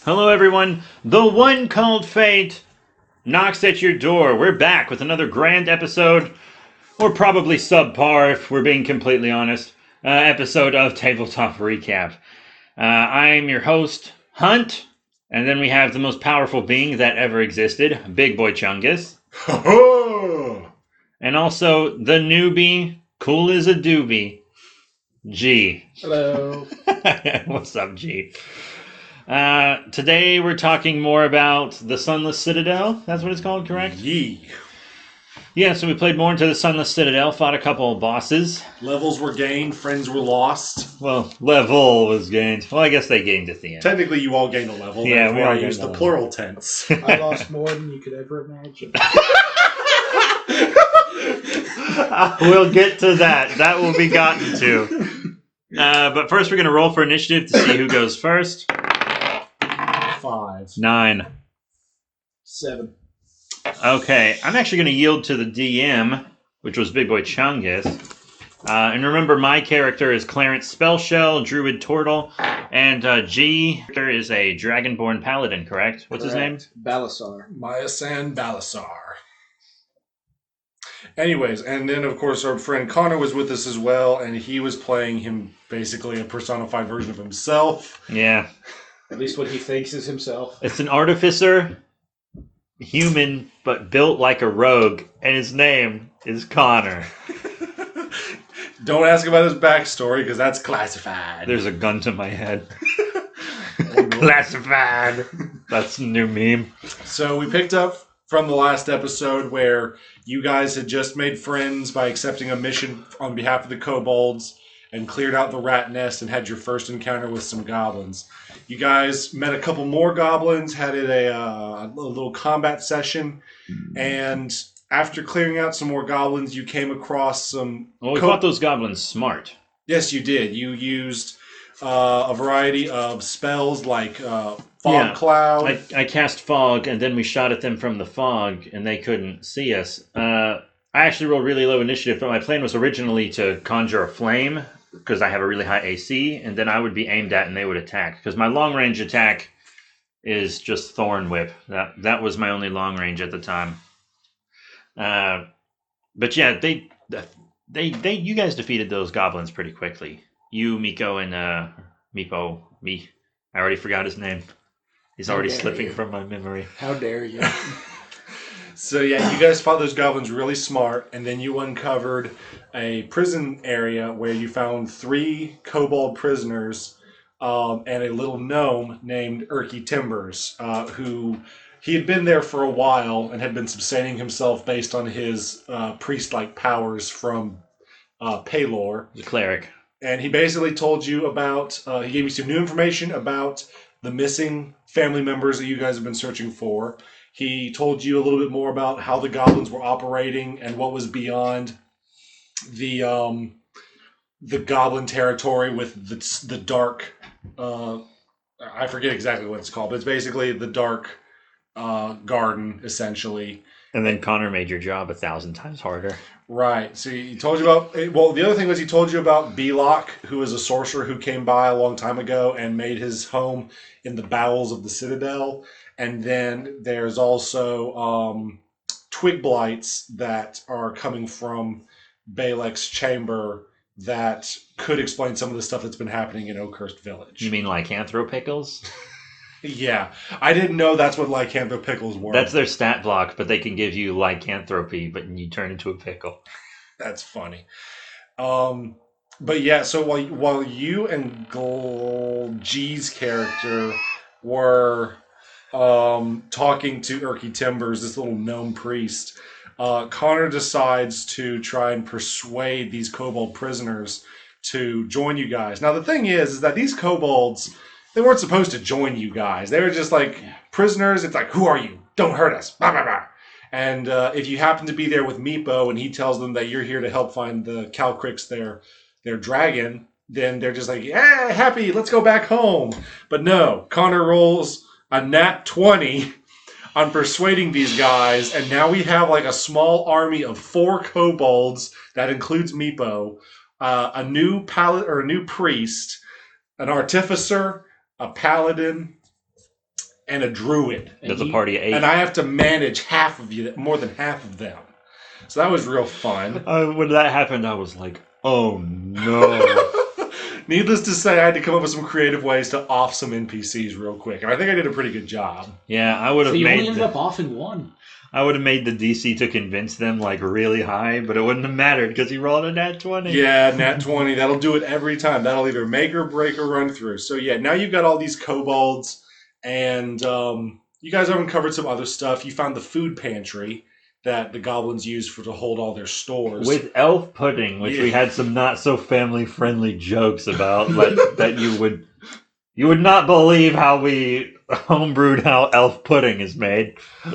Hello, everyone. The one called fate knocks at your door. We're back with another grand episode, or probably subpar if we're being completely honest, episode of Tabletop Recap. I'm your host, Hunt, and then we have the most powerful being that ever existed, Big Boy Chungus. And also the newbie, cool as a doobie, G. Hello. What's up, G? Today we're talking more about the Sunless Citadel. That's what it's called, correct? Yee. Yeah, so we played more into the Sunless Citadel, fought a couple of bosses. Levels were gained, friends were lost. Well, level was gained. Well, I guess they gained at the end. Technically, you all gained a level. Yeah, we all I gained used a the level. plural tense. I lost more than you could ever imagine. We'll get to that. That will be gotten to. But first we're going to roll for initiative to see who goes first. 5. 9. 7. Okay, I'm actually going to yield to the DM, which was Big Boy Chungus. And remember, my character is Clarence Spellshell, Druid Tortle, and G is a Dragonborn Paladin, correct? What's his name? Balasar. Mayasan Balasar. Anyways, and then of course our friend Connor was with us as well, and he was playing him basically a personified version of himself. Yeah. At least what he thinks is himself. It's an artificer, human, but built like a rogue, and his name is Connor. Don't ask about his backstory because that's classified. There's a gun to my head. Classified. That's a new meme. So we picked up from the last episode where you guys had just made friends by accepting a mission on behalf of the kobolds and cleared out the rat nest and had your first encounter with some goblins. You guys met a couple more goblins, had a little combat session, and after clearing out some more goblins, you came across some... Well, we fought those goblins smart. Yes, you did. You used a variety of spells like fog cloud. I cast fog, and then we shot at them from the fog, and they couldn't see us. I actually rolled really low initiative, but my plan was originally to conjure a flame, because I have a really high AC, and then I would be aimed at and they would attack. Because my long-range attack is just Thorn Whip. That was my only long-range at the time. But yeah, you guys defeated those goblins pretty quickly. You, Miko, and Meepo. I already forgot his name. He's already slipping from my memory. How dare you? So yeah, you guys fought those goblins really smart, and then you uncovered a prison area where you found 3 kobold prisoners and a little gnome named Urky Timbers, who he had been there for a while and had been sustaining himself based on his priest-like powers from Paylor. The cleric. And he basically told you about, he gave you some new information about the missing family members that you guys have been searching for. He told you a little bit more about how the goblins were operating and what was beyond the goblin territory with the dark, I forget exactly what it's called, but it's basically the dark garden, essentially. And then Connor made your job 1,000 times harder. Right. So he told you about... Well, the other thing was he told you about Belok, who was a sorcerer who came by a long time ago and made his home in the bowels of the Citadel. And then there's also twig blights that are coming from Balek's chamber that could explain some of the stuff that's been happening in Oakhurst Village. You mean lycanthropickles? Yeah. I didn't know that's what lycanthropickles were. That's their stat block, but they can give you lycanthropy, but you turn into a pickle. That's funny. But yeah, so while you and G's character were talking to Urky Timbers, this little gnome priest, Connor decides to try and persuade these kobold prisoners to join you guys. Now the thing is that these kobolds, they weren't supposed to join you guys. They were just like prisoners. It's like, who are you? Don't hurt us. Blah, blah, blah. And if you happen to be there with Meepo and he tells them that you're here to help find the Calcrix, their dragon, then they're just like, yeah, happy, let's go back home. But no, Connor rolls a nat 20 on persuading these guys, and now we have like a small army of 4 kobolds that includes Meepo, a new priest, an artificer, a paladin, and a druid. That's a party of 8. And I have to manage more than half of them. So that was real fun. When that happened, I was like, oh no. Needless to say, I had to come up with some creative ways to off some NPCs real quick. And I think I did a pretty good job. Yeah, I would have So you only made ended up offing one. I would have made the DC to convince them like really high, but it wouldn't have mattered because he rolled a nat 20. Yeah, nat 20. That'll do it every time. That'll either make or break a run through. So yeah, now you've got all these kobolds, and you guys have uncovered some other stuff. You found the food pantry that the goblins use to hold all their stores. With elf pudding, which we had some not so family friendly jokes about, like that you would not believe how we homebrewed how elf pudding is made. You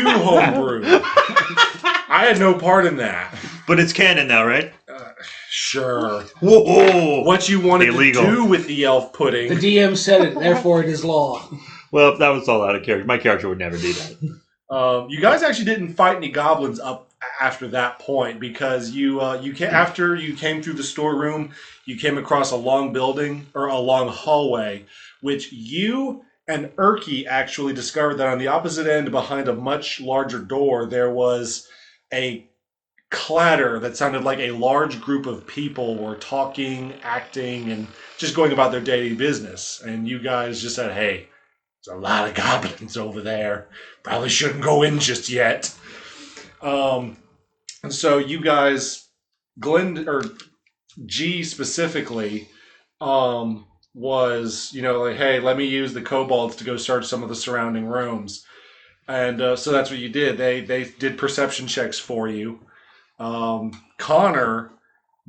homebrewed. I had no part in that. But it's canon now, right? Sure. Whoa! What you wanted Illegal. to do with the elf pudding. The DM said it, therefore it is law. Well, that was all out of character. My character would never do that. You guys actually didn't fight any goblins up after that point because after you came through the storeroom, you came across a long building or a long hallway, which you and Erky actually discovered that on the opposite end, behind a much larger door, there was a clatter that sounded like a large group of people were talking, acting, and just going about their daily business. And you guys just said, "Hey, there's a lot of goblins over there. Probably shouldn't go in just yet." And so you guys, Glenn or G specifically, was like, "Hey, let me use the kobolds to go search some of the surrounding rooms," and so that's what you did. They did perception checks for you. Connor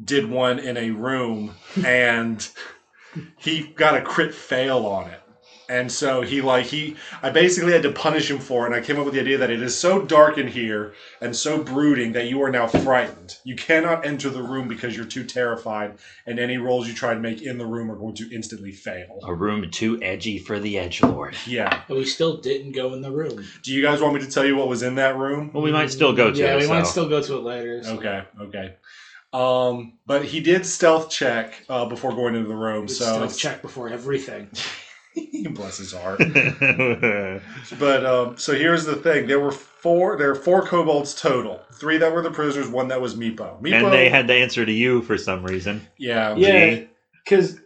did one in a room, and he got a crit fail on it. And so I basically had to punish him for it, and I came up with the idea that it is so dark in here and so brooding that you are now frightened. You cannot enter the room because you're too terrified, and any rolls you try to make in the room are going to instantly fail. A room too edgy for the edgelord. Yeah. But we still didn't go in the room. Do you guys want me to tell you what was in that room? Well, we might still go to Yeah, it. we might still go to it later. So. Okay. But he did stealth check before going into the room. So Stealth check before everything. Bless his heart. But so here's the thing: there are 4 kobolds total. 3 that were the prisoners, 1 that was Meepo. And they had to answer to you for some reason. Yeah, because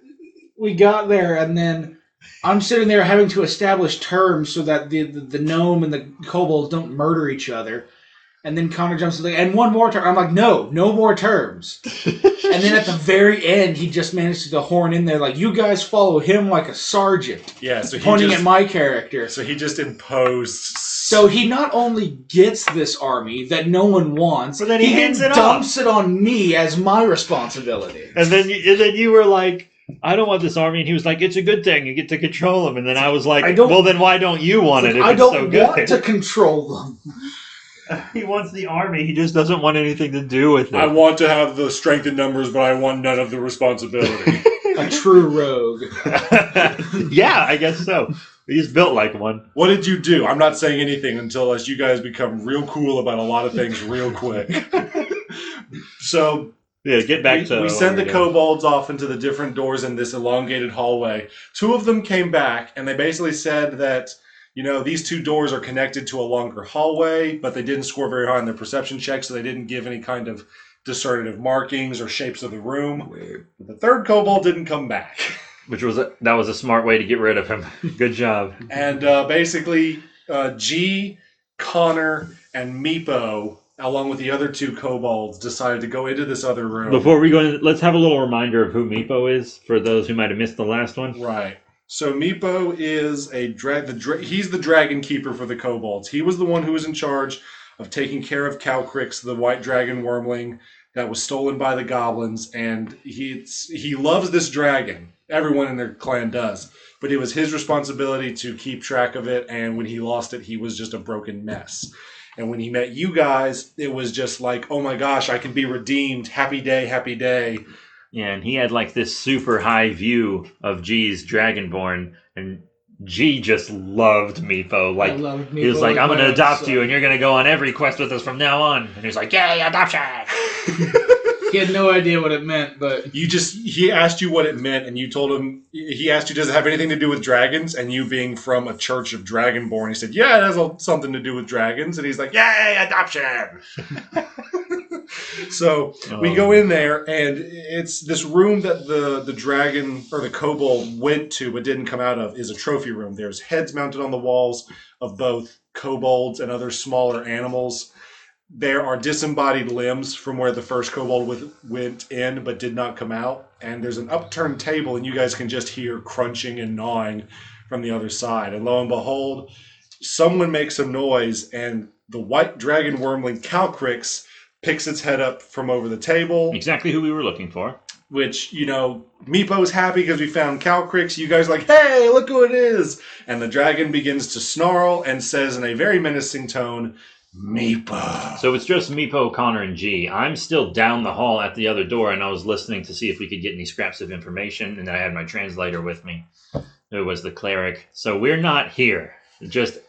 we got there and then I'm sitting there having to establish terms so that the gnome and the kobolds don't murder each other. And then Connor jumps in, and one more term. I'm like, no more terms. And then at the very end, he just managed to horn in there, like, you guys follow him like a sergeant. Yeah, so pointing at my character. So he just imposed. So he not only gets this army that no one wants, but then he hands it dumps it on me as my responsibility. And then you were like, I don't want this army, and he was like, it's a good thing, you get to control them. And then I was like, well, then why don't you want it if it's so good? I don't want to control them. He wants the army. He just doesn't want anything to do with it. I want to have the strength in numbers, but I want none of the responsibility. A true rogue. Yeah, I guess so. He's built like one. What did you do? I'm not saying anything until you guys become real cool about a lot of things real quick. So yeah, get back to. We sent the kobolds off into the different doors in this elongated hallway. 2 of them came back, and they basically said that. These 2 doors are connected to a longer hallway, but they didn't score very high on their perception check, so they didn't give any kind of discernitive markings or shapes of the room. Weird. But the 3rd kobold didn't come back. That was a smart way to get rid of him. Good job. And basically, G, Connor, and Meepo, along with the other 2 kobolds, decided to go into this other room. Before we go in, let's have a little reminder of who Meepo is for those who might have missed the last one. Right. So Meepo is he's the dragon keeper for the kobolds. He was the one who was in charge of taking care of Calcrix, the white dragon wormling that was stolen by the goblins, and he loves this dragon. Everyone in their clan does. But it was his responsibility to keep track of it, and when he lost it, he was just a broken mess. And when he met you guys, it was just like, oh my gosh, I can be redeemed. Happy day, happy day. Yeah, and he had like this super high view of G's Dragonborn, and G just loved Meepo. Like, he was like, I'm going to adopt you, and you're going to go on every quest with us from now on. And he was like, yay, adoption! He had no idea what it meant, but He asked you what it meant, and you told him, he asked you, does it have anything to do with dragons? And you being from a church of Dragonborn, he said, yeah, it has something to do with dragons. And he's like, yay, adoption! So we go in there, and it's this room that the dragon or the kobold went to but didn't come out of is a trophy room. There's heads mounted on the walls of both kobolds and other smaller animals. There are disembodied limbs from where the first kobold went in but did not come out. And there's an upturned table, and you guys can just hear crunching and gnawing from the other side. And lo and behold, someone makes some noise, and the white dragon wormling Calcrix picks its head up from over the table. Exactly who we were looking for. Which, Meepo's happy because we found Calcrix. You guys are like, hey, look who it is. And the dragon begins to snarl and says in a very menacing tone, Meepo. So it's just Meepo, Connor, and G. I'm still down the hall at the other door, and I was listening to see if we could get any scraps of information, and then I had my translator with me. It was the cleric. So we're not here. Just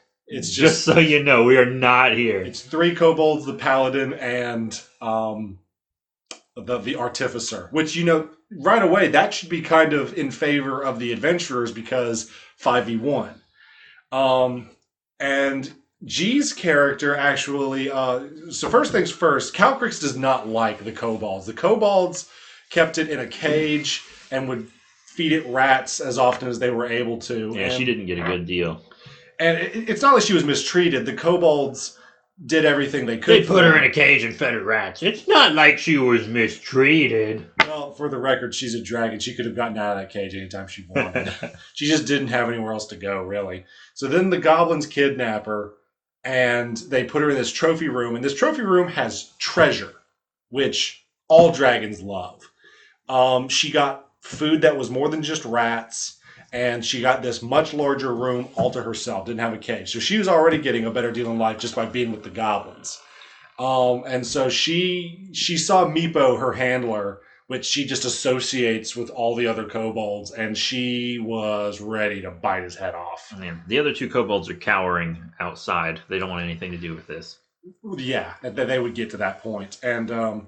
so you know, we are not here. It's 3 kobolds, the paladin, and the artificer. Which, right away, that should be kind of in favor of the adventurers because 5v1. And G's character actually, so first things first, Calcrix does not like the kobolds. The kobolds kept it in a cage and would feed it rats as often as they were able to. Yeah, she didn't get a good deal. And it's not like she was mistreated. The kobolds did everything they could. They put her in a cage and fed her rats. It's not like she was mistreated. Well, for the record, she's a dragon. She could have gotten out of that cage anytime she wanted. She just didn't have anywhere else to go, really. So then the goblins kidnap her, and they put her in this trophy room. And this trophy room has treasure, which all dragons love. She got food that was more than just rats, and she got this much larger room all to herself. Didn't have a cage. So she was already getting a better deal in life just by being with the goblins. And so she saw Meepo, her handler, which she just associates with all the other kobolds, and she was ready to bite his head off. Man, the other 2 kobolds are cowering outside. They don't want anything to do with this. Yeah, they would get to that point. And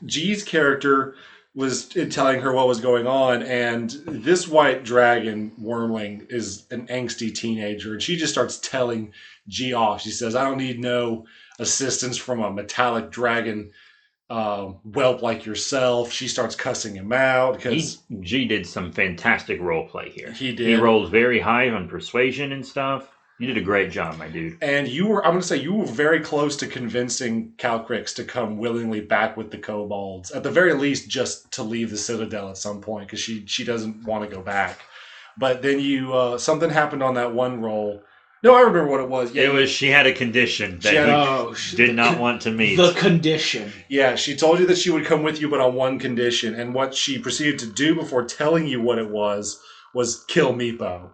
G's character was telling her what was going on, and this white dragon wormling is an angsty teenager, and she just starts telling G off. She says, I don't need no assistance from a metallic dragon whelp like yourself. She starts cussing him out because G did some fantastic role play here. He did. He rolled very high on persuasion and stuff. You did a great job, my dude. And you were very close to convincing Calcrix to come willingly back with the kobolds. At the very least, just to leave the Citadel at some point, because she doesn't want to go back. But then something happened on that one roll. No, I remember what it was. Yeah, it was she had a condition that he did not want to meet. The condition. Yeah, she told you that she would come with you, but on one condition. And what she proceeded to do before telling you what it was kill Meepo.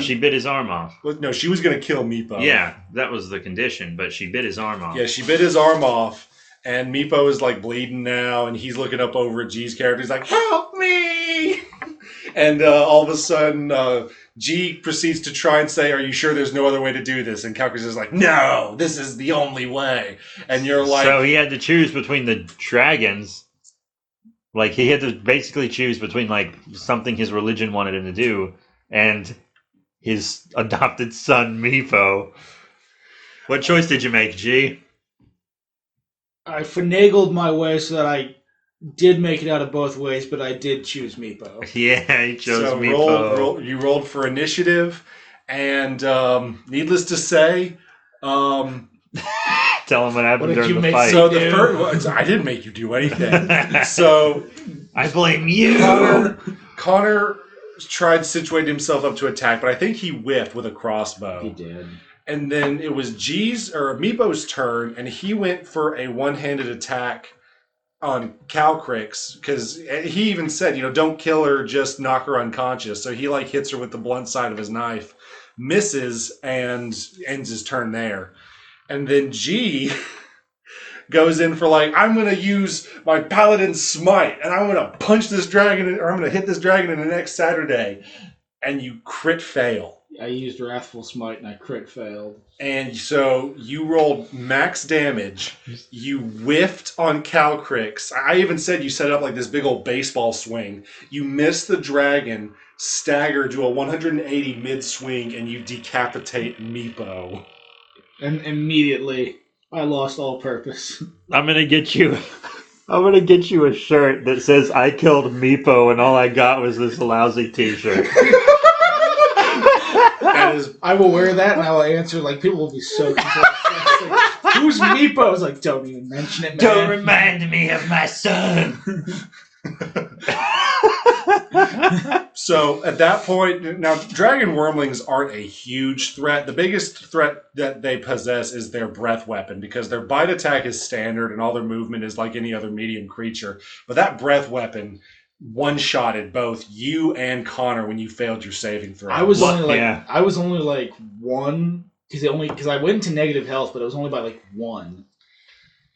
She bit his arm off. No, she was going to kill Meepo. Yeah, that was the condition, but she bit his arm off. Yeah, she bit his arm off, and Meepo is bleeding now, and he's looking up over at G's character. He's like, help me! And all of a sudden, G proceeds to try and say, are you sure there's no other way to do this? And Calcrix is like, no, this is the only way. And you're like... So he had to choose between the dragons. He had to basically choose between, something his religion wanted him to do and his adopted son, Meepo. What choice did you make, G? I finagled my way so that I did make it out of both ways, but I did choose Meepo. Yeah, he chose Meepo. You rolled for initiative, and needless to say... Tell him what happened during the fight. So the first, I didn't make you do anything. So I blame you. Connor tried to situate himself up to attack, but I think he whiffed with a crossbow. He did. And then it was Meepo's turn, and he went for a one-handed attack on Calcrix, because he even said, don't kill her, just knock her unconscious. So he hits her with the blunt side of his knife, misses, and ends his turn there. And then G goes in for I'm going to use my paladin smite, and I'm going to punch this dragon, or I'm going to hit this dragon in the next Saturday. And you crit fail. I used Wrathful Smite and I crit failed. And so you rolled max damage. You whiffed on Calcrix. I even said you set up like this big old baseball swing. You missed the dragon, stagger, do a 180 mid-swing, and you decapitate Meepo. And immediately, I lost all purpose. I'm gonna get you a shirt that says "I killed Meepo" and all I got was this lousy T-shirt. That is, I will wear that and I will answer, like, people will be so confused. Like, who's Meepo? I was like, don't even mention it, man. Don't remind me of my son. so at that point, now dragon wormlings aren't a huge threat. The biggest threat that they possess is their breath weapon, because their bite attack is standard and all their movement is like any other medium creature. But that breath weapon one-shotted both you and Connor when you failed your saving throw. I was only like one, because I went into negative health, but it was only by like 1.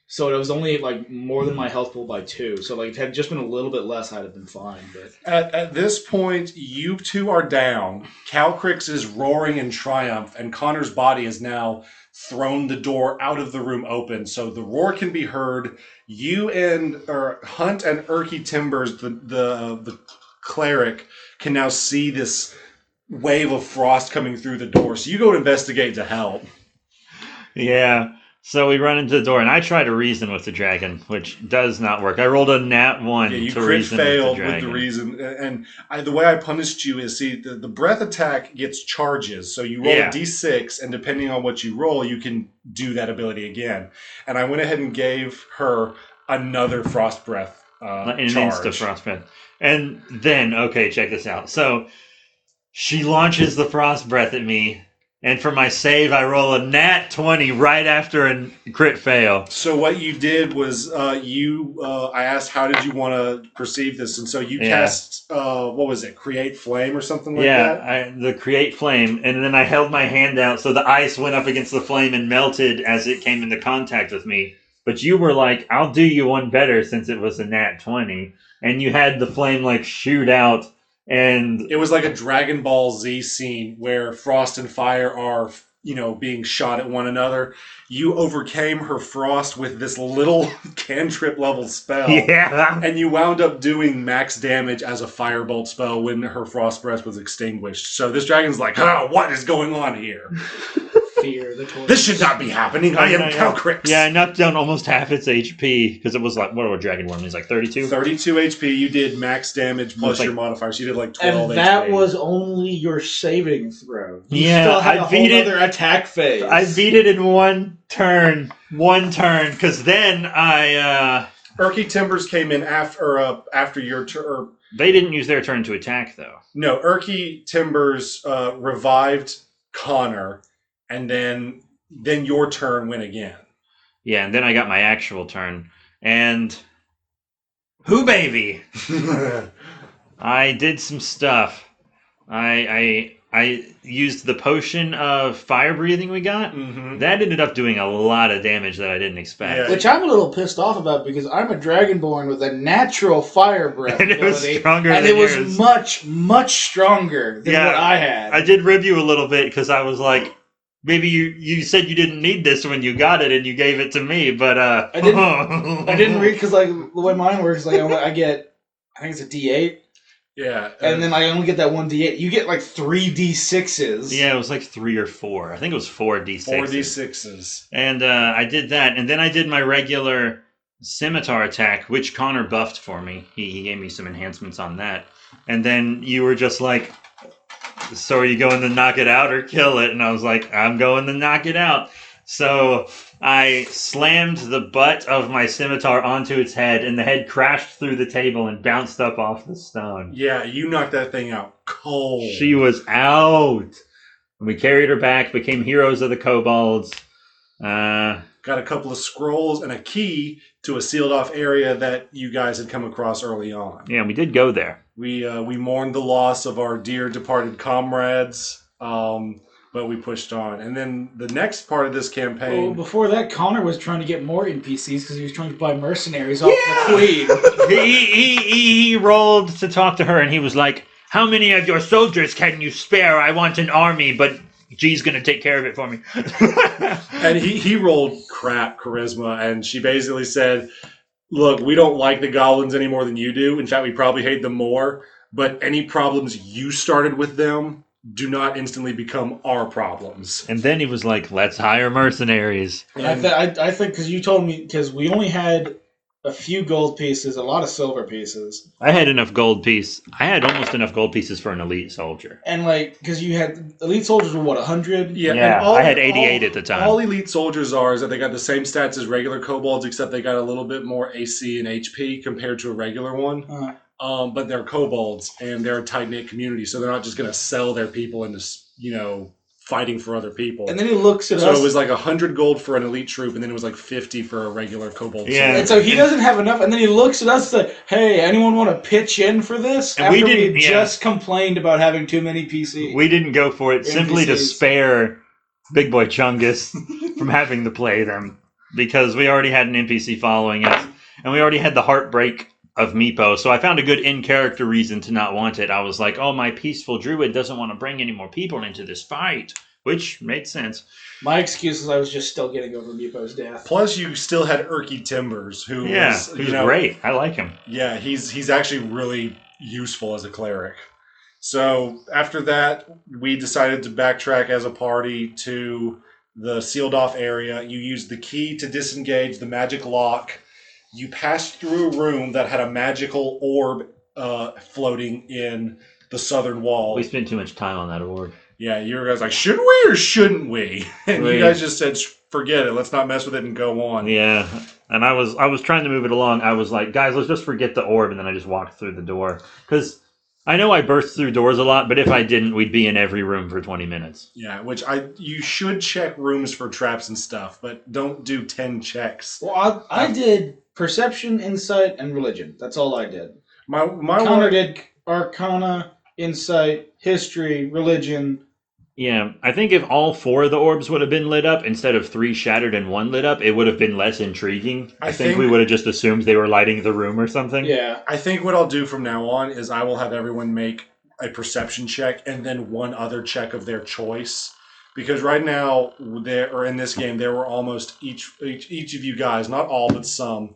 So it was only like more than my health pool by 2. So like if it had just been a little bit less, I'd have been fine. But at this point, you two are down. Calcrix is roaring in triumph, and Connor's body is now thrown the door out of the room open, so the roar can be heard. You and Hunt and Erky Timbers, the cleric, can now see this wave of frost coming through the door. So you go investigate to help. Yeah. So we run into the door, and I try to reason with the dragon, which does not work. I rolled a nat 1 you to crit reason failed with the with the dragon. reason. And the way I punished you is, see, the breath attack gets charges. So you roll a d6, and depending on what you roll, you can do that ability again. And I went ahead and gave her another frost breath An charge. insta frost breath. And then, okay, check this out. So she launches the frost breath at me, and for my save, I roll a nat 20 right after a crit fail. So what you did was I asked, how did you want to perceive this? And so you cast, what was it, Create Flame or something like that? The Create Flame. And then I held my hand out so the ice went up against the flame and melted as it came into contact with me. But you were like, I'll do you one better since it was a nat 20. And you had the flame like shoot out. And it was like a Dragon Ball Z scene where frost and fire are, being shot at one another. You overcame her frost with this little cantrip level spell. Yeah. And you wound up doing max damage as a firebolt spell when her frost breath was extinguished. So this dragon's like, what is going on here? Fear the torch. This should not be happening. I am Calcrix. Yeah, I knocked down almost half its HP because it was like, what were Dragon Worm? He's like 32? 32 HP. You did max damage plus like, your modifiers. You did like 12 and that HP. was only your saving throw. You Yeah, still had I a beat whole it. other attack phase. I beat it in one turn, because then Erky Timbers came in after your turn. They didn't use their turn to attack, though. No, Erky Timbers revived Connor, and then your turn went again. Yeah, and then I got my actual turn. And who baby? I did some stuff. I used the potion of fire breathing we got. Mm-hmm. That ended up doing a lot of damage that I didn't expect. Yeah. Which I'm a little pissed off about because I'm a dragonborn with a natural fire breath And it was ability, stronger and than it was yours. much, much stronger than Yeah, what I had. I did rib you a little bit because I was like, maybe you said you didn't need this when you got it and you gave it to me, but I didn't read because like the way mine works, like I get, I think it's a D8. Yeah. And then I only get that one D8. You get like 3 D6s. Yeah, it was like 3 or 4. I think it was 4 D6s. 4 D6s. And I did that, and then I did my regular scimitar attack, which Connor buffed for me. He gave me some enhancements on that. And then you were just like, so are you going to knock it out or kill it? And I was like, I'm going to knock it out. So I slammed the butt of my scimitar onto its head, and the head crashed through the table and bounced up off the stone. Yeah, you knocked that thing out cold. She was out. And we carried her back, became heroes of the kobolds. Got a couple of scrolls and a key to a sealed off area that you guys had come across early on. Yeah, we did go there. We mourned the loss of our dear departed comrades, but we pushed on. And then the next part of this Well, campaign... before that, Connor was trying to get more NPCs because he was trying to buy mercenaries off the queen. He rolled to talk to her, and he was like, how many of your soldiers can you spare? I want an army, but G's going to take care of it for me. And he rolled crap charisma, and she basically said, look, we don't like the goblins any more than you do. In fact, we probably hate them more. But any problems you started with them do not instantly become our problems. And then he was like, let's hire mercenaries. And I think because you told me, because we only had a few gold pieces, a lot of silver pieces. I had enough gold piece. I had almost enough gold pieces for an elite soldier. And like, because you had elite soldiers were what, 100? Yeah, Yeah, and all, I had 88 at the time. All elite soldiers are is that they got the same stats as regular kobolds, except they got a little bit more AC and HP compared to a regular one. But they're kobolds, and they're a tight-knit community, so they're not just going to sell their people into, fighting for other people. And then he looks at us. So it was like 100 gold for an elite troop, and then it was like 50 for a regular kobold. Yeah. And so he doesn't have enough, and then he looks at us and says, hey, anyone want to pitch in for this? And After we didn't- we just complained about having too many PC. We didn't go for it simply to NPCs. spare Big Boy Chungus from having to play them, because we already had an NPC following us, and we already had the heartbreak of Meepo, so I found a good in-character reason to not want it. I was like, oh, my peaceful druid doesn't want to bring any more people into this fight, which made sense. My excuse is I was just still getting over Meepo's death. Plus, you still had Erky Timbers, who was, Who's great. I like him. Yeah, he's actually really useful as a cleric. So after that, we decided to backtrack as a party to the sealed off area. You used the key to disengage the magic lock. You passed through a room that had a magical orb floating in the southern wall. We spent too much time on that orb. Yeah, you guys like, should we or shouldn't we? And you guys just said, forget it. Let's not mess with it and go on. Yeah, and I was trying to move it along. I was like, guys, let's just forget the orb, and then I just walked through the door. Because I know I burst through doors a lot, but if I didn't, we'd be in every room for 20 minutes. Yeah, which you should check rooms for traps and stuff, but don't do 10 checks. Well, I did perception, insight, and religion. That's all I did. My Connor did arcana, insight, history, religion. Yeah, I think if all 4 of the orbs would have been lit up instead of 3 shattered and 1 lit up, it would have been less intriguing. I think we would have just assumed they were lighting the room or something. Yeah. I think what I'll do from now on is I will have everyone make a perception check and then one other check of their choice. Because right now, in this game, there were almost each of you guys, not all but some,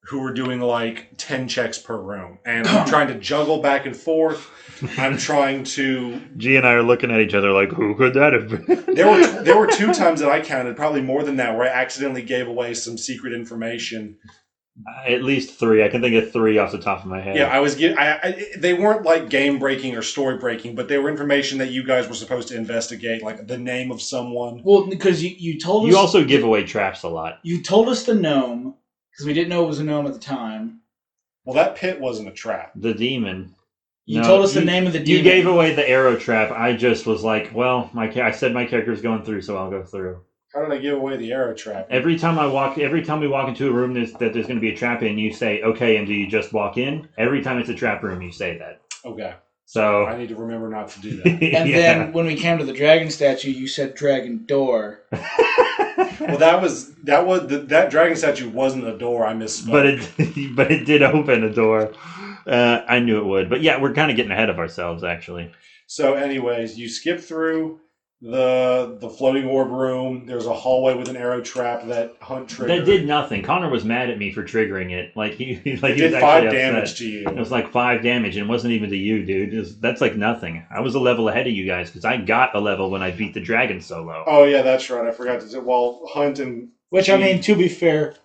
who were doing like 10 checks per room. And I'm trying to juggle back and forth. I'm trying to... G and I are looking at each other like, who could that have been? There were 2 times that I counted, probably more than that, where I accidentally gave away some secret information. At least 3. I can think of 3 off the top of my head. Yeah, they weren't like game breaking or story breaking, but they were information that you guys were supposed to investigate, like the name of someone. Well, because you told us... You also give away traps a lot. You told us the gnome, because we didn't know it was a gnome at the time. Well, that pit wasn't a trap. The demon. You told us the name of the demon. You gave away the arrow trap. I just was like, well, I said my character's going through, so I'll go through. How did I give away the arrow trap? Every time we walk into a room that there's going to be a trap in, you say, okay, and do you just walk in? Every time it's a trap room, you say that. Okay. So I need to remember not to do that. And then when we came to the dragon statue, you said dragon door. Well, that dragon statue wasn't a door. I misspoke. But it did open a door. I knew it would. But yeah, we're kind of getting ahead of ourselves, actually. So anyways, you skip through the floating orb room. There's a hallway with an arrow trap that Hunt triggered. That did nothing. Connor was mad at me for triggering it. Like he did was 5 damage to you. It was like 5 damage, and it wasn't even to you, dude. That's like nothing. I was a level ahead of you guys because I got a level when I beat the dragon solo. Oh yeah, that's right. I forgot to say. Well, Hunt and which I mean, to be fair,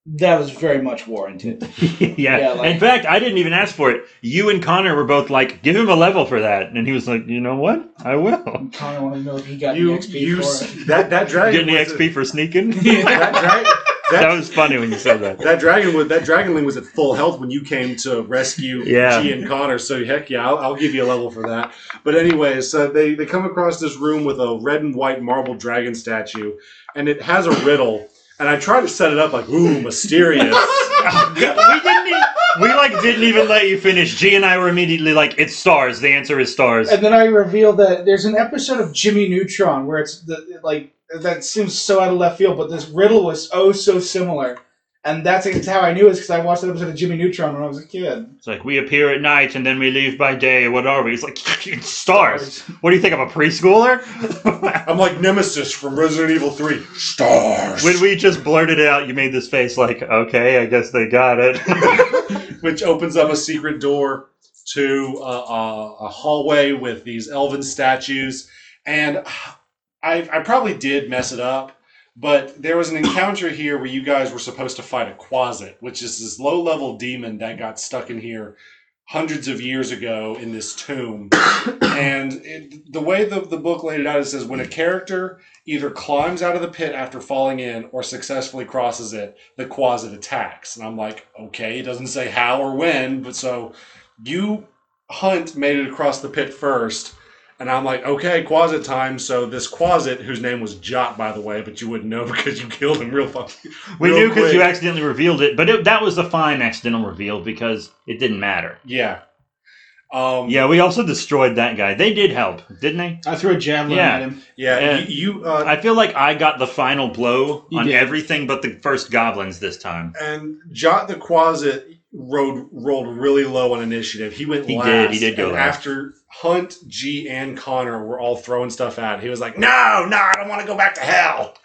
that was very much warranted. Yeah. In fact, I didn't even ask for it. You and Connor were both like, give him a level for that. And he was like, you know what? I will. And Connor wanted to know if he got the XP for it. That dragon getting the XP for sneaking? That was funny when you said that. That dragonling was at full health when you came to rescue G and Connor. So heck yeah, I'll give you a level for that. But anyways, they come across this room with a red and white marble dragon statue, and it has a riddle. And I tried to set it up like, ooh, mysterious. We didn't even let you finish. G and I were immediately like, it's stars. The answer is stars. And then I revealed that there's an episode of Jimmy Neutron where it's that seems so out of left field, but this riddle was so similar. And that's how I knew it, because I watched an episode of Jimmy Neutron when I was a kid. It's like, we appear at night and then we leave by day. What are we? It's like, it's stars. What do you think, I'm a preschooler? I'm like Nemesis from Resident Evil 3. Stars! When we just blurted it out, you made this face like, okay, I guess they got it. Which opens up a secret door to a hallway with these elven statues. And I probably did mess it up. But there was an encounter here where you guys were supposed to fight a Quasit, which is this low-level demon that got stuck in here hundreds of years ago in this tomb. And the way the book laid it out, it says when a character either climbs out of the pit after falling in or successfully crosses it, the Quasit attacks. And I'm like, okay, it doesn't say how or when, but so you, Hunt, made it across the pit first. And I'm like, okay, Quasit time. So this Quasit, whose name was Jot, by the way, but you wouldn't know because you killed him real fucking. We knew because you accidentally revealed it, but that was a fine accidental reveal because it didn't matter. Yeah. Yeah, we also destroyed that guy. They did help, didn't they? I threw a javelin at him. Yeah, I feel like I got the final blow on did. everything but the first goblins this time. And Jot the Quasit rolled really low on initiative. He went last. He did go and last. After Hunt, G, and Connor were all throwing stuff at, he was like, no, I don't want to go back to hell.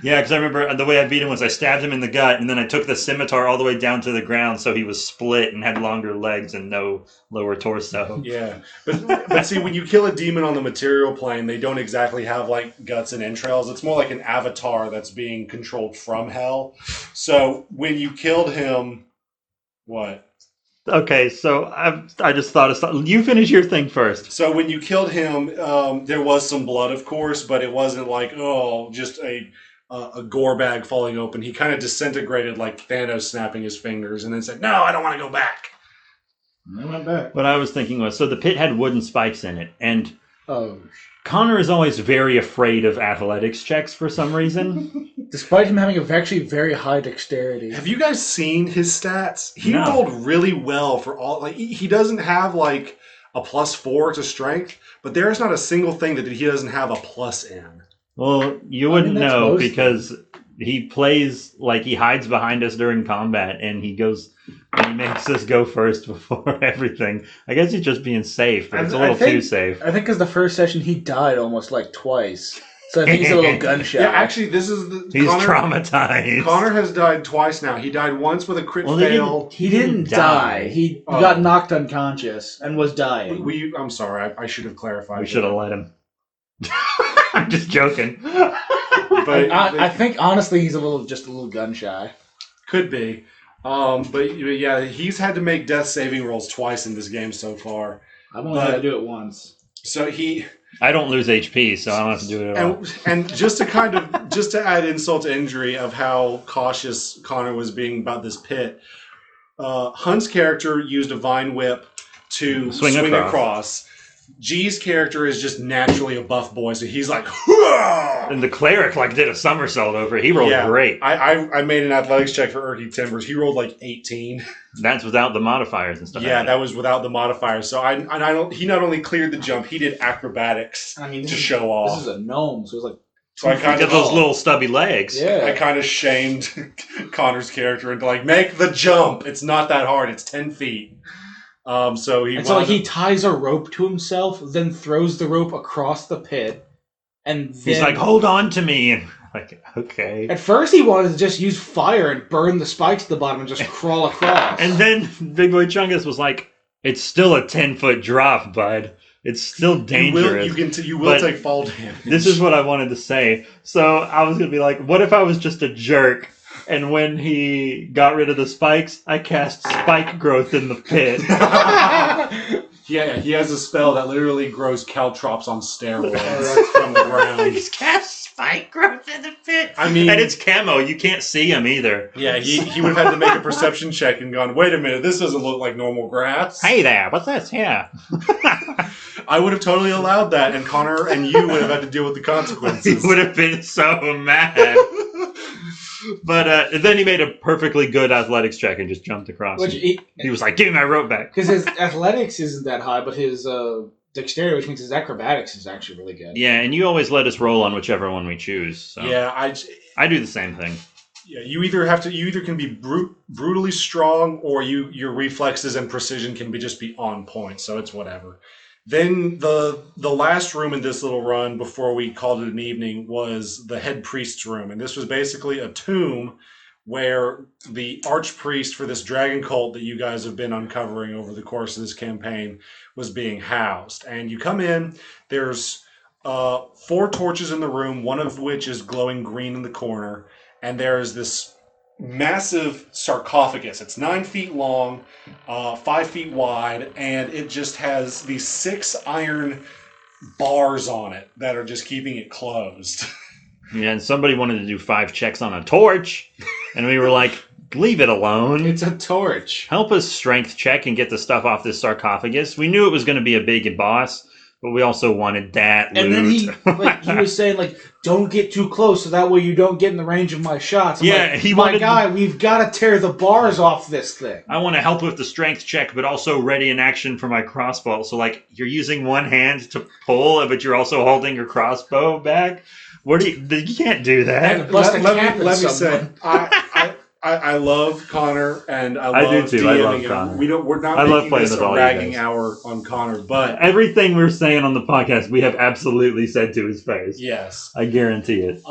Yeah, because I remember the way I beat him was I stabbed him in the gut, and then I took the scimitar all the way down to the ground so he was split and had longer legs and no lower torso. Yeah, but see, when you kill a demon on the material plane, they don't exactly have like guts and entrails. It's more like an avatar that's being controlled from hell. So when you killed him, what? Okay, so I just thought of something. You finish your thing first. So when you killed him, there was some blood, of course, but it wasn't like, just a gore bag falling open. He kind of disintegrated like Thanos snapping his fingers and then said, no, I don't want to go back. I went back. What I was thinking was, so the pit had wooden spikes in it, and Connor is always very afraid of athletics checks for some reason. Despite him having actually very high dexterity. Have you guys seen his stats? He No. rolled really well for all. Like he doesn't have like a +4 to strength, but there is not a single thing that he doesn't have a plus in. Well, you wouldn't that's know most because he plays like he hides behind us during combat, and he makes us go first before everything. I guess he's just being safe, but it's a little too safe. I think because the first session he died almost like twice. So I think he's a little gun shy. Yeah, actually, this is He's traumatized. Connor has died twice now. He died once with a crit fail. He didn't die. He got knocked unconscious and was dying. I'm sorry. I should have clarified. We should have let him. I'm just joking. But I think honestly he's just a little gun shy. Could be. But yeah, he's had to make death saving rolls twice in this game so far. I've only had to do it once. So I don't lose HP, so I don't have to do it at all. And just to add insult to injury of how cautious Connor was being about this pit, Hunt's character used a vine whip to swing across. G's character is just naturally a buff boy, so he's like, "Whoa!" And the cleric did a somersault over. He rolled great. I made an athletics check for Erky Timbers. He rolled like 18. That's without the modifiers and stuff. Yeah, that was without the modifiers. So he not only cleared the jump, he did acrobatics to show off. This is a gnome, so it's like. So I kind of those little stubby legs. Yeah. I kind of shamed Connor's character into make the jump. It's not that hard. It's 10 feet. So he ties a rope to himself, then throws the rope across the pit, and then, he's like, "Hold on to me," and okay. At first, he wanted to just use fire and burn the spikes at the bottom and just crawl across. And then Big Boy Chungus was like, "It's still a 10-foot drop, bud. It's still dangerous. You will take fall damage." This is what I wanted to say. So I was gonna be like, "What if I was just a jerk?" And when he got rid of the spikes, I cast spike growth in the pit. Yeah, he has a spell that literally grows caltrops on steroids from the ground. He's cast spike growth in the pit. I mean, and it's camo. You can't see him either. Yeah, he would have had to make a perception check and gone, "Wait a minute, this doesn't look like normal grass." Hey there, what's this? Yeah. I would have totally allowed that, and Connor and you would have had to deal with the consequences. He would have been so mad. But then he made a perfectly good athletics check and just jumped across. He was like, "Give me my rope back." Because his athletics isn't that high, but his dexterity, which means his acrobatics, is actually really good. Yeah, and you always let us roll on whichever one we choose. So. Yeah, I do the same thing. Yeah, you either can be brutally strong, or your reflexes and precision can just be on point. So it's whatever. Then the last room in this little run before we called it an evening was the head priest's room, and this was basically a tomb where the archpriest for this dragon cult that you guys have been uncovering over the course of this campaign was being housed. And you come in, there's 4 torches in the room, one of which is glowing green in the corner, and there's this massive sarcophagus. It's 9 feet long, 5 feet wide, and it just has these 6 iron bars on it that are just keeping it closed. Yeah, and somebody wanted to do 5 checks on a torch, and we were like, leave it alone. It's a torch. Help us strength check and get the stuff off this sarcophagus. We knew it was going to be a big boss, but we also wanted that And loot. then he was saying, like, don't get too close so that way you don't get in the range of my shots. I'm Yeah, like, he my wanted- guy, we've got to tear the bars off this thing. I want to help with the strength check, but also ready in action for my crossbow. So, like, you're using one hand to pull, but you're also holding your crossbow back. What do you can't do that. And bust a let cap in me say, someone. I love Connor, and I I do love too. DMing. I love and Connor. We're not I love making playing this with a all you ragging guys. hour on Connor, but Everything we're saying on the podcast, we have absolutely said to his face. yes. I guarantee it.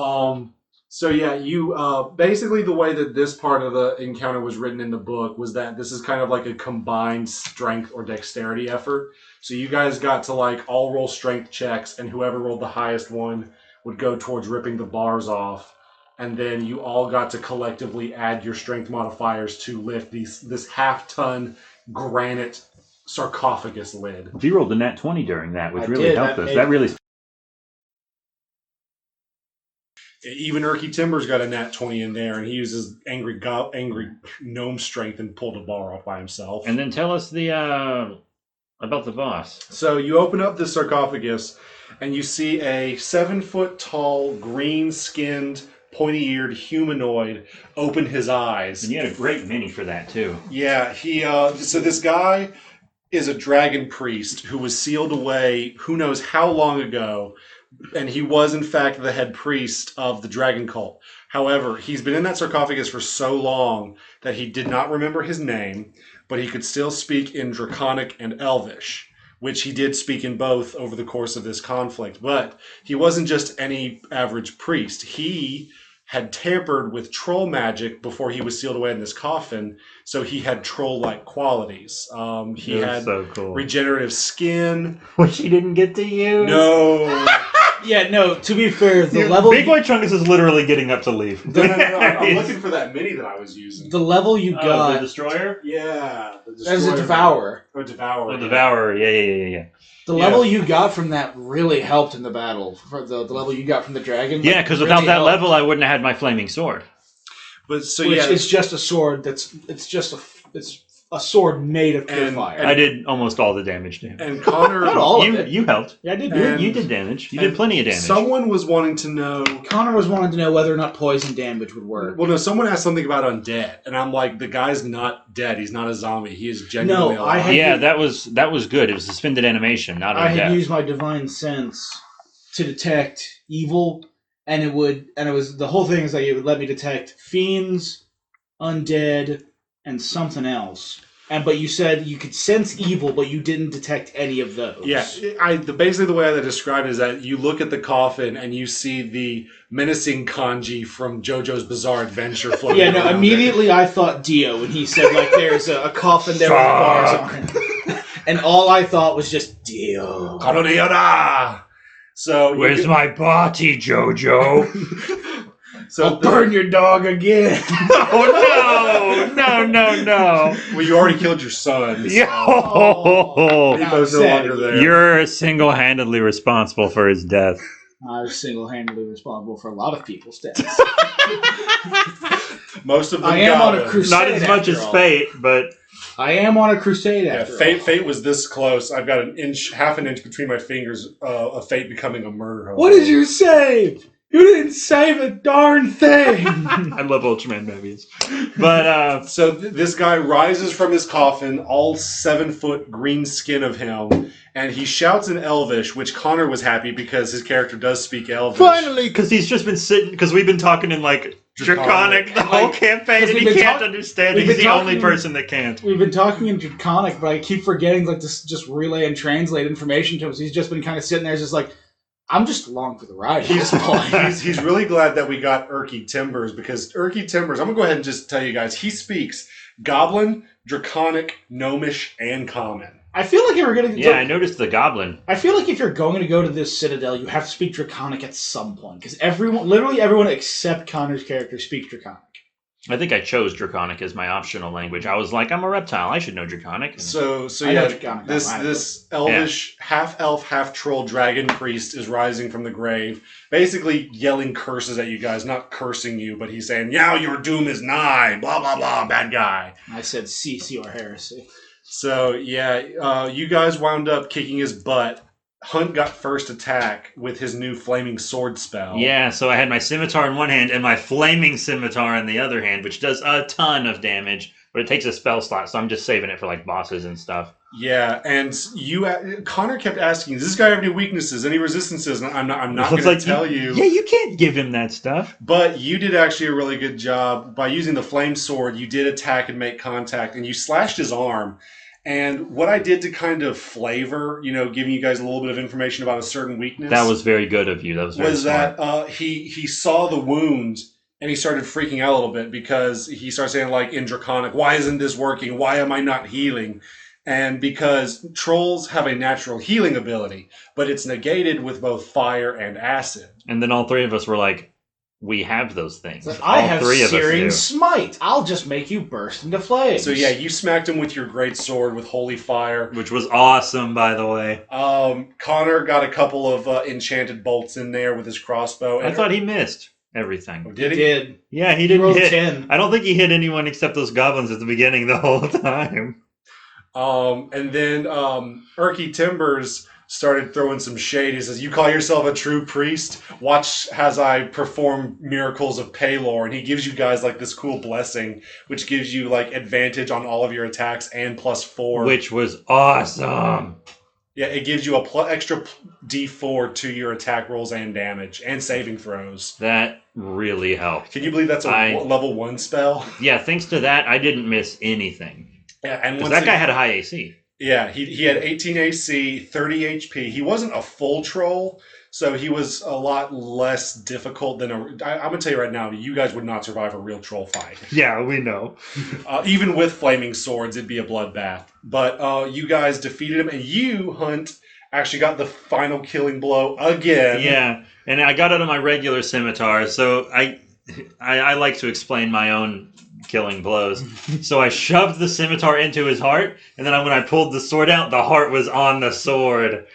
So yeah, you basically the way that this part of the encounter was written in the book was that this is kind of like a combined strength or dexterity effort. So you guys got to like all roll strength checks, and whoever rolled the highest one would go towards ripping the bars off, and then you all got to collectively add your strength modifiers to lift this half-ton granite sarcophagus lid. He rolled a nat 20 during that, which I really did. helped That us. made- That really. Even Erky Timber's got a nat 20 in there, and he uses angry gnome strength and pulled a bar off by himself. And then tell us the about the boss. So you open up the sarcophagus, and you see a 7-foot-tall, green-skinned, pointy-eared humanoid open his eyes. And you had a great mini for that too. Yeah, he. So this guy is a dragon priest who was sealed away who knows how long ago, and he was in fact the head priest of the dragon cult. However, he's been in that sarcophagus for so long that he did not remember his name, but he could still speak in Draconic and Elvish, which he did speak in both over the course of this conflict. But he wasn't just any average priest. He had tampered with troll magic before he was sealed away in this coffin, so he had troll-like qualities. He It was had so cool. regenerative skin. Which he didn't get to use. No. Yeah, no, to be fair, the level Big Boy Chungus is literally getting up to leave. No. I'm looking for that mini that I was using. the level you the got Destroyer? Yeah. The as a devourer. Oh, Devourer. Oh, Devourer. Yeah. The level you got from that really helped in the battle. For the level you got from the dragon. Yeah, because really without that helped. level, I wouldn't have had my flaming sword. But so Which yeah. is just a sword it's a sword made of pure And- fire. and- I did almost all the damage to him. And Connor. Not all of You, it. you helped. Yeah, I did. And- You did damage. You and did plenty of damage. Someone was wanting to know. Connor was wanting to know whether or not poison damage would work. Well, no, someone asked something about undead, and I'm like, the guy's not dead. He's not a zombie. He is genuinely No, alive. I had- Yeah, that was good. It was suspended animation, not I had undead. used my divine sense to detect evil, and it was the whole thing is that it would let me detect fiends, undead, and something else. But you said you could sense evil, but you didn't detect any of those. Yeah, basically the way I describe it is that you look at the coffin and you see the menacing kanji from JoJo's Bizarre Adventure floating Yeah, no, around immediately I thought Dio when he said, like, there's a coffin there with bars on it. And all I thought was just Dio. it. Kanoneyada! So you Where's get- my body, Jojo? so I'll burn your dog again. Oh no! well, you already killed your son. So Yo! Nico's no sad. longer there. You're single-handedly responsible for his death. I was single-handedly responsible for a lot of people's deaths. Most of them I am on a got it. crusade. Not as much as after all. Fate, but I am on a crusade Yeah, after all. Fate was this close. I've got half an inch between my fingers of Fate becoming a murderer. What did you save? You didn't save a darn thing. I love Ultraman movies. But So this guy rises from his coffin, all 7-foot green skin of him, and he shouts in Elvish, which Connor was happy because his character does speak Elvish. finally, because he's just been sitting. Because we've been talking in like Draconic, the whole campaign, and he can't understand. He's the only person that can't. We've been talking in Draconic, but I keep forgetting like to just relay and translate information to him. So he's just been kind of sitting there, just like, I'm just along for the ride. He's really glad that we got Erky Timbers, because Erky Timbers, I'm gonna go ahead and just tell you guys, he speaks Goblin, Draconic, Gnomish, and Common. I feel like if we're gonna. Yeah, I noticed the Goblin. I feel like if you're going to go to this Citadel, you have to speak Draconic at some point, because literally everyone except Connor's character speaks Draconic. I think I chose Draconic as my optional language. I was like, I'm a reptile. I should know Draconic. So I know yeah, Draconic, this elvish, half-elf, half-troll dragon priest is rising from the grave, basically yelling curses at you guys, not cursing you, but he's saying, now your doom is nigh, blah, blah, blah, bad guy. I said, cease your heresy. So, yeah, you guys wound up kicking his butt. Hunt got first attack with his new flaming sword spell. Yeah, so I had my scimitar in one hand and my flaming scimitar in the other hand, which does a ton of damage, but it takes a spell slot, so I'm just saving it for like bosses and stuff. Yeah, and Connor kept asking, does this guy have any weaknesses, any resistances? And I'm not going to tell you. Yeah, you can't give him that stuff. But you did actually a really good job. By using the flame sword, you did attack and make contact, and you slashed his arm. And what I did to kind of flavor, giving you guys a little bit of information about a certain weakness. That was very good of you. That was very smart. That he saw the wound and he started freaking out a little bit, because he started saying, like, in Draconic, why isn't this working? Why am I not healing? And because trolls have a natural healing ability, but it's negated with both fire and acid. And then all three of us were like, we have those things. Like, I have Searing Smite. I'll just make you burst into flames. So yeah, you smacked him with your great sword with holy fire, which was awesome, by the way. Connor got a couple of enchanted bolts in there with his crossbow. I thought he missed everything. Oh, did he? Did. Yeah, he didn't hit. 10. I don't think he hit anyone except those goblins at the beginning the whole time. And then Erky Timbers started throwing some shade. He says, you call yourself a true priest? Watch as I perform miracles of Paylor. And he gives you guys like this cool blessing, which gives you like advantage on all of your attacks and +4. Which was awesome. Yeah, it gives you extra D4 to your attack rolls and damage and saving throws. That really helped. Can you believe that's a level 1 spell? Yeah, thanks to that, I didn't miss anything. Yeah, and that guy had a high AC. Yeah, he had 18 AC, 30 HP. He wasn't a full troll, so he was a lot less difficult than I'm going to tell you right now, you guys would not survive a real troll fight. Yeah, we know. Even with flaming swords, it'd be a bloodbath. But you guys defeated him, and you, Hunt, actually got the final killing blow again. Yeah, and I got it on my regular scimitar, so I like to explain my own killing blows. So I shoved the scimitar into his heart, and then when I pulled the sword out, the heart was on the sword.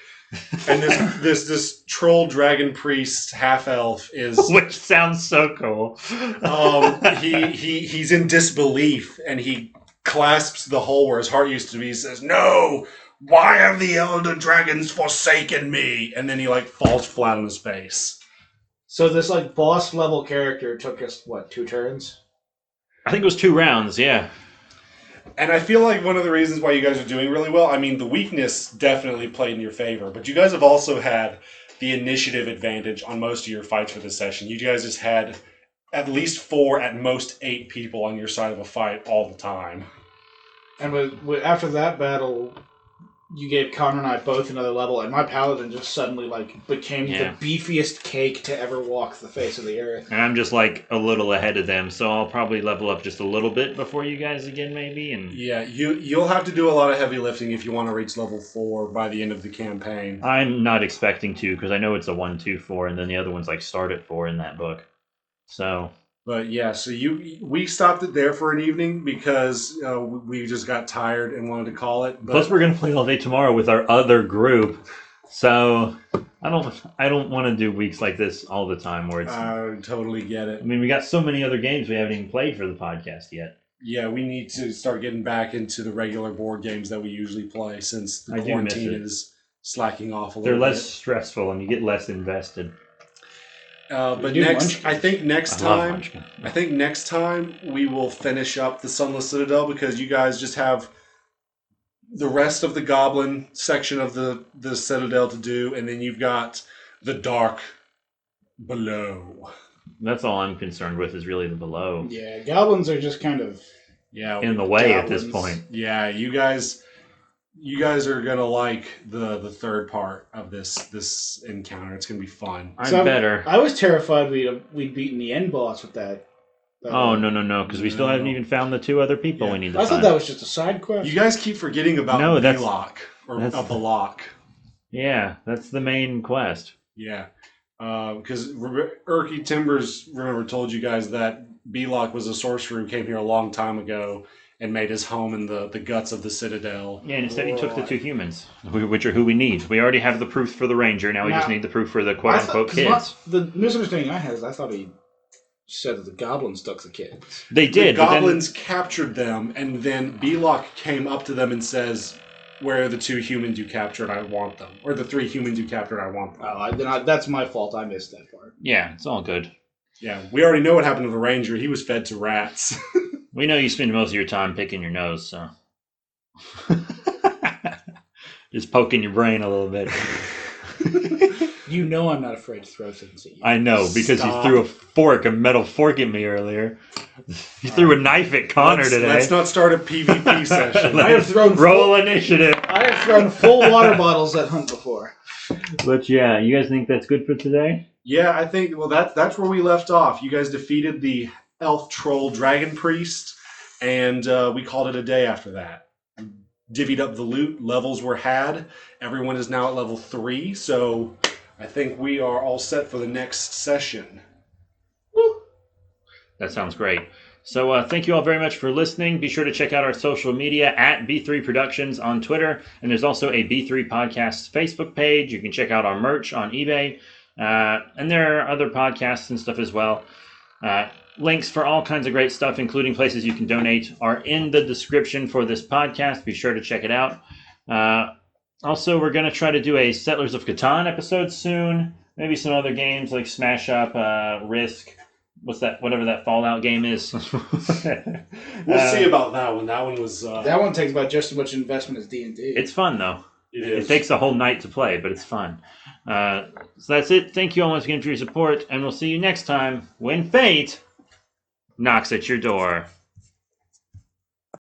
And this troll dragon priest half elf is, which sounds so cool. He's in disbelief, and he clasps the hole where his heart used to be. He says, "No, why have the elder dragons forsaken me?" And then he like falls flat on his face. So this like boss level character took us 2 turns? I think it was 2 rounds, yeah. And I feel like one of the reasons why you guys are doing really well, I mean, the weakness definitely played in your favor, but you guys have also had the initiative advantage on most of your fights for this session. You guys just had at least 4, at most 8 people on your side of a fight all the time. And after that battle, you gave Connor and I both another level, and my paladin just suddenly became the beefiest cake to ever walk the face of the earth. And I'm just a little ahead of them, so I'll probably level up just a little bit before you guys again, maybe. And yeah, you'll have to do a lot of heavy lifting if you want to reach level 4 by the end of the campaign. I'm not expecting to, because I know it's a 1, 2, 4, and then the other one's start at 4 in that book. So. But yeah, so we stopped it there for an evening because we just got tired and wanted to call it. But plus, we're gonna play all day tomorrow with our other group, so I don't want to do weeks like this all the time. Where it's I totally get it. I mean, we got so many other games we haven't even played for the podcast yet. Yeah, we need to start getting back into the regular board games that we usually play since the quarantine is slacking off a little bit. They're less stressful and you get less invested. But I think next time we will finish up the Sunless Citadel, because you guys just have the rest of the Goblin section of the Citadel to do, and then you've got the Dark below. That's all I'm concerned with is really the below. Yeah, goblins are just kind of In the way at this goblins. point. Yeah, you guys are gonna like the third part of this encounter. It's gonna be fun. I'm better. I was terrified we'd beaten the end boss with that. Oh, no, because we still haven't even found the 2 other people Yeah. we need to I find. thought that was just a side quest. You guys keep forgetting about No, that's- Belok or that's- Belok. Yeah, that's the main quest. Yeah, because Erky Timbers, remember, told you guys that Belok was a sorcerer who came here a long time ago and made his home in the guts of the Citadel. Yeah, and instead he took the 2 humans, which are who we need. We already have the proof for the ranger, now we just Now- need the proof for the quote-unquote kids. The misunderstanding I had is I thought he said that the goblins took the kids. They did, The but then... goblins captured them, and then Belok came up to them and says, "Where are the 2 humans you captured? I want them." Or the 3 humans you captured, I want them. That's my fault. I missed that part. Yeah, it's all good. Yeah, we already know what happened to the ranger. He was fed to rats. We know you spend most of your time picking your nose, so... Just poking your brain a little bit. You know I'm not afraid to throw things at you. I know, because Stop. you threw a metal fork at me earlier. You threw a knife at Connor today. Let's not start a PvP session. I have thrown Roll initiative. I have thrown full water bottles at Hunt before. But yeah, you guys think that's good for today? Yeah, I think, well, that's where we left off. You guys defeated the elf troll dragon priest, and we called it a day after that. Divvied up the loot, levels were had. Everyone is now at level 3, so I think we are all set for the next session. That sounds great. So thank you all very much for listening. Be sure to check out our social media at B3 Productions on Twitter. And there's also a B3 Podcasts Facebook page. You can check out our merch on eBay. And there are other podcasts and stuff as well. Links for all kinds of great stuff, including places you can donate, are in the description for this podcast. Be sure to check it out. Also, we're going to try to do a Settlers of Catan episode soon. Maybe some other games like Smash Up, Risk. What's that? Whatever that Fallout game is. We'll see about that one. That one was... That one takes about just as much investment as D&D. It's fun, though. It is. It takes a whole night to play, but it's fun. So that's it. Thank you all once again for your support, and we'll see you next time when fate knocks at your door.